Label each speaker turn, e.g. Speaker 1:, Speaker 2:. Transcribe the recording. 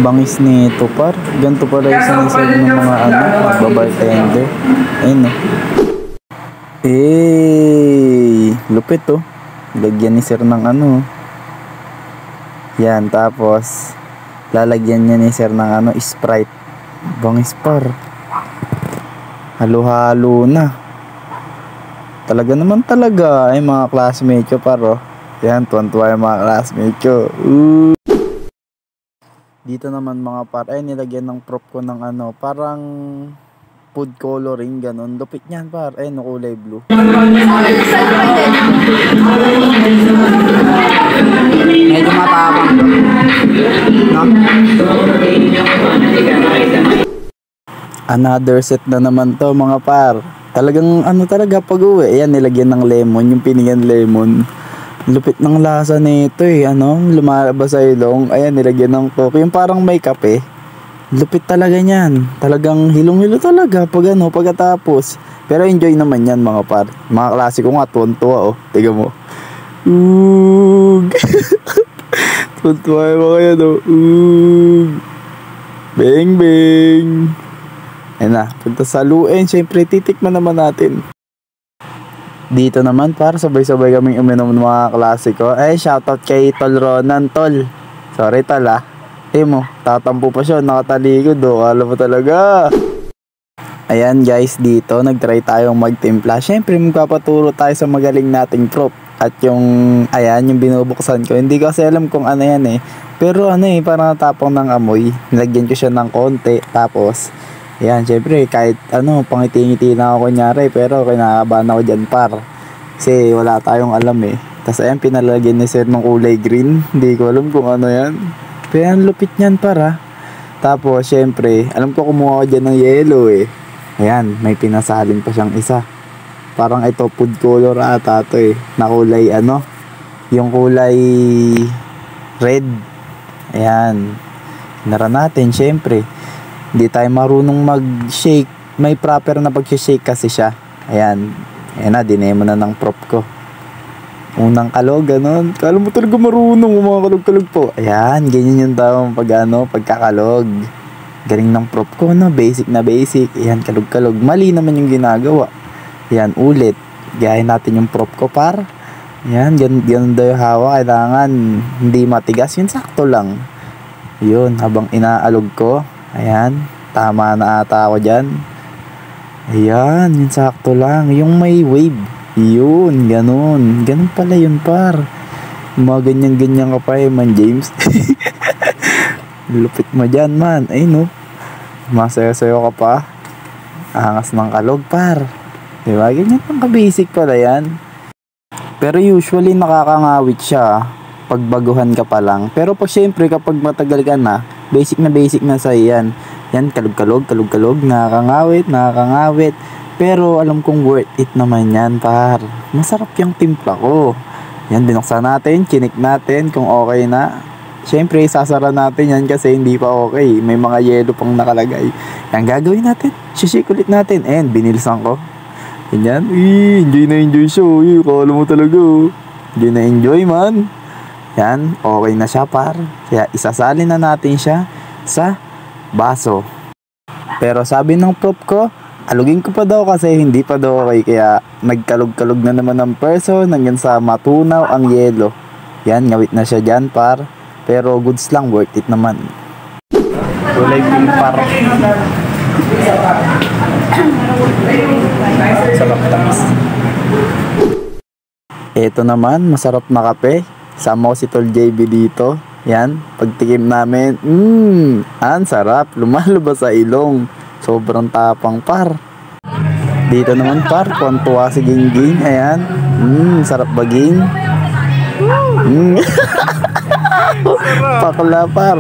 Speaker 1: Bangis nito par. Ganito pala yung sinisig ng mga magbabartender. Ayun no. Lupit oh. Lagyan ni sir ng yan, tapos lalagyan niya ni sir ng Sprite. Bangis par. Halo-halo na. Talaga naman talaga ay mga classmate ko par oh. Yan, tuwan-tuwa yung mga classmate ko. Dito naman mga par, ay nilagyan ng prop ko ng parang food coloring, ganun. Lupit niyan par, ay kulay blue.
Speaker 2: Medyo matapang. No?
Speaker 1: Another set na naman to mga par. Talagang talaga pag-uwi. Ayan, nilagyan ng lemon, yung pinigan lemon. Lupit ng lasa nito lumalabas sa ilong. Ayan, nilagyan ng coke. Yung parang may kape. Lupit talaga niyan. Talagang hilong-hilo talaga pag pagkatapos. Pero enjoy naman yan mga par. Mga klase ko nga, tuwan-tuwa oh. Tiga mo. Tuwan-tuwa yung mga yan oh. Bang bang. Ayan na, punta sa luin. Siyempre, titikman naman natin. Dito naman par, sabay-sabay kaming uminom ng mga klasiko. Shoutout kay Tol Ronan, Tol. Sorry Tol mo, tatampo pa siya, nakatalikod alam mo talaga. Ayan guys, dito nagtry tayong magtimpla. Syempre magpapaturo tayo sa magaling nating prop. At yung binubuksan ko, hindi ko kasi alam kung yan pero parang natapang ng amoy. Nilagyan ko siya ng konti. Tapos ayan, syempre kahit pangiti-ngiti na ako kunyari, pero kinakabahan ako dyan par. Kasi wala tayong alam Tapos ayan, pinalagyan ni sir ng kulay green. Hindi ko alam kung yan. Pero ang lupit niyan para. Tapos syempre, alam ko kumuha ko dyan ng yellow Ayan, may pinasalin pa siyang isa. Parang ito, food color ata to na kulay yung kulay red. Ayan. Nara natin, syempre. Hindi tayo marunong mag-shake. May proper na pag-shake kasi siya. Ayan. Ayan na, dinemo na ng prop ko. Unang kalog, ganun. Kala mo talaga marunong mga kalog-kalog po. Ayan, ganyan yung tawang pagkakalog. Galing ng prop ko, basic na basic. Ayan, kalog-kalog. Mali naman yung ginagawa. Ayan, ulit. Gayahin natin yung prop ko par. Ayan, ganun daw yung hawa. Kailangan hindi matigas. Yun, sakto lang. Yun, habang inaalog ko. Ayan, tama na ata ako dyan. Ayan, yun sakto lang. Yung may wave. Yun, ganun. Ganun pala yun par. Mga ganyan-ganyan ka pa man James. Lupit mo dyan man. Ay no. Masaya-sayo ka pa. Angas ng kalog par. Diba? Ganyan lang ka-basic pala yan. Pero usually nakakangawit siya pag baguhan ka pa lang. Pero pag syempre kapag matagal ka na, basic na sa yan. Yan, kalog-kalog, nakakangawit. Pero alam kong worth it naman yan par. Masarap yung timpla ko. Yan, binuksan natin, chinik natin kung okay na. Syempre, sasara natin yan kasi hindi pa okay. May mga yelo pang nakalagay. Yan, gagawin natin. Shake ulit natin. And, binilsan ko. Yan. Enjoy na enjoy siya. Kala mo talaga. Enjoy na enjoy man. Yan, okay na siya par. Kaya isasalin na natin siya sa baso. Pero sabi ng prop ko, alugin ko pa daw kasi hindi pa daw okay. Kaya nagkalog-kalog na naman ng person hanggang sa matunaw ang yelo. Yan, ngawit na siya dyan par. Pero goods lang, worth it naman. Kulay pink par. Sarap tamis. Ito naman, masarap na kape. Sama ko si Tol JB dito. Yan, pagtikim namin, ang sarap, lumalabas sa ilong. Sobrang tapang par. Dito naman par, tuwa si Gingging. Ayan, sarap baging. Pakla par.